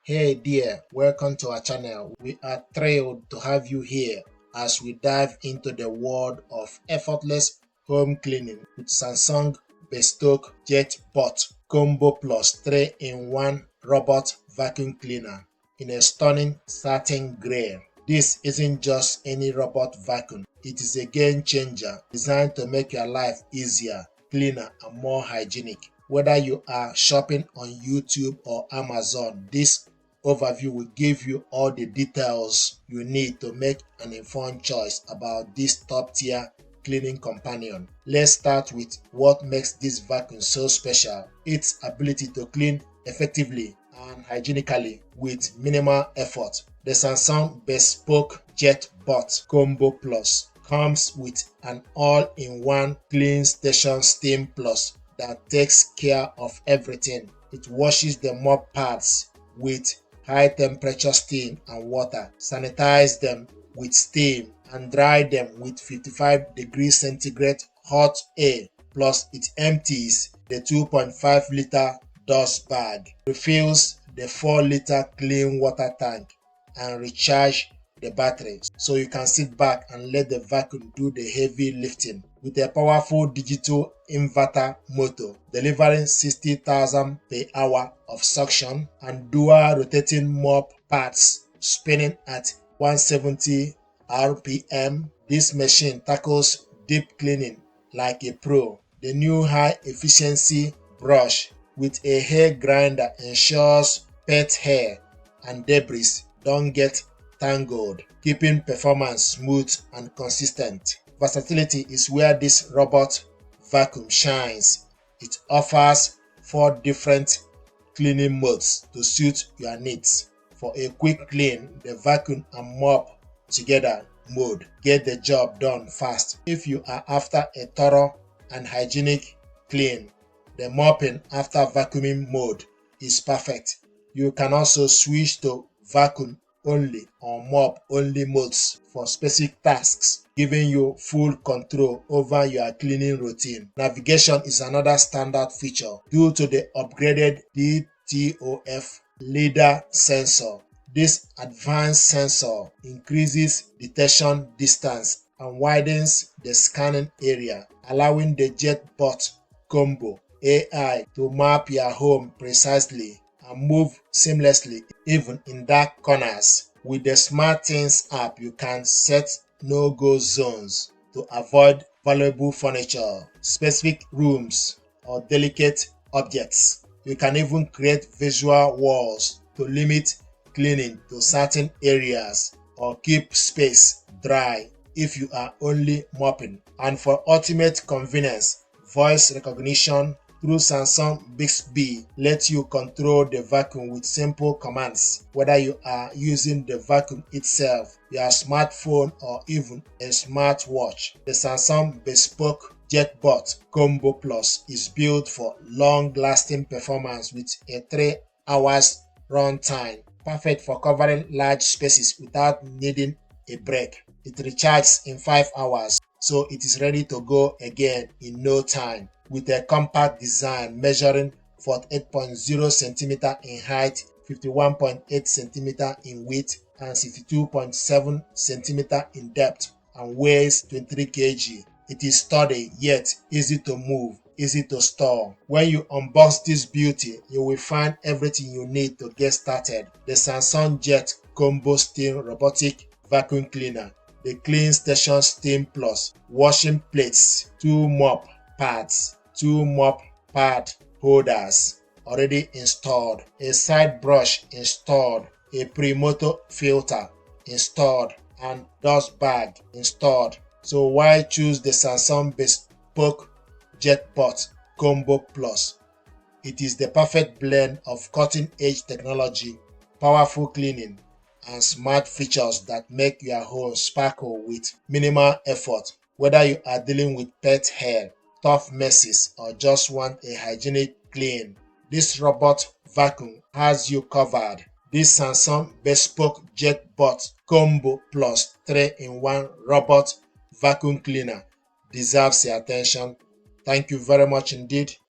Hey dear, welcome to our channel. We are thrilled to have you here as we dive into the world of effortless home cleaning with Samsung Bespoke JetBot Combo Plus 3-in-1 Robot Vacuum Cleaner in a stunning satin gray. This isn't just any robot vacuum, it is a game changer designed to make your life easier, cleaner, and more hygienic. Whether you are shopping on YouTube or Amazon, this overview will give you all the details you need to make an informed choice about this top tier cleaning companion. Let's start with what makes this vacuum so special: its ability to clean effectively and hygienically with minimal effort. The Samsung Bespoke JetBot Combo Plus comes with an all-in-one clean station steam plus that takes care of everything. It washes the mop pads with high temperature steam and water, sanitize them with steam, and dry them with 55 degrees centigrade hot air. Plus, it empties the 2.5-liter dust bag, refills the 4-liter clean water tank, and recharge the battery, so you can sit back and let the vacuum do the heavy lifting. With a powerful digital inverter motor delivering 60,000 per hour of suction and dual rotating mop pads spinning at 170 RPM, this machine tackles deep cleaning like a pro. The new high efficiency brush with a hair grinder ensures pet hair and debris don't get tangled, keeping performance smooth and consistent. Versatility is where this robot vacuum shines. It offers 4 different cleaning modes to suit your needs. For a quick clean, the vacuum and mop together mode get the job done fast. If you are after a thorough and hygienic clean, the mopping after vacuuming mode is perfect. You can also switch to vacuum only or mop only modes for specific tasks, giving you full control over your cleaning routine. Navigation is another standard feature due to the upgraded DTOF LiDAR sensor. This advanced sensor increases detection distance and widens the scanning area, allowing the JetBot Combo AI to map your home precisely and move seamlessly even in dark corners. With the SmartThings app, you can set no-go zones to avoid valuable furniture, specific rooms, or delicate objects. You can even create visual walls to limit cleaning to certain areas or keep space dry if you are only mopping. And for ultimate convenience, voice recognition through Samsung Bixby lets you control the vacuum with simple commands, whether you are using the vacuum itself, your smartphone, or even a smartwatch. The Samsung Bespoke JetBot Combo Plus is built for long-lasting performance with a 3 hours runtime, perfect for covering large spaces without needing a break. It recharges in 5 hours, so it is ready to go again in no time. With a compact design measuring 48.0 cm in height, 51.8 cm in width, and 62.7 cm in depth, and weighs 23 kg. It is sturdy yet easy to move, easy to store. When you unbox this beauty, you will find everything you need to get started. The Samsung Jet Combo Steam Robotic Vacuum Cleaner, the Clean Station Steam Plus, washing plates, 2 mop pads, 2 mop pad holders already installed, a side brush installed, a pre-motor filter installed, and dust bag installed. So why choose the Samsung Bespoke JetBot Combo Plus? It is the perfect blend of cutting-edge technology, powerful cleaning, and smart features that make your home sparkle with minimal effort. Whether you are dealing with pet hair, tough messes, or just want a hygienic clean, this robot vacuum has you covered. This Samsung Bespoke JetBot Combo Plus 3-in-1 Robot Vacuum Cleaner deserves your attention. Thank you very much indeed.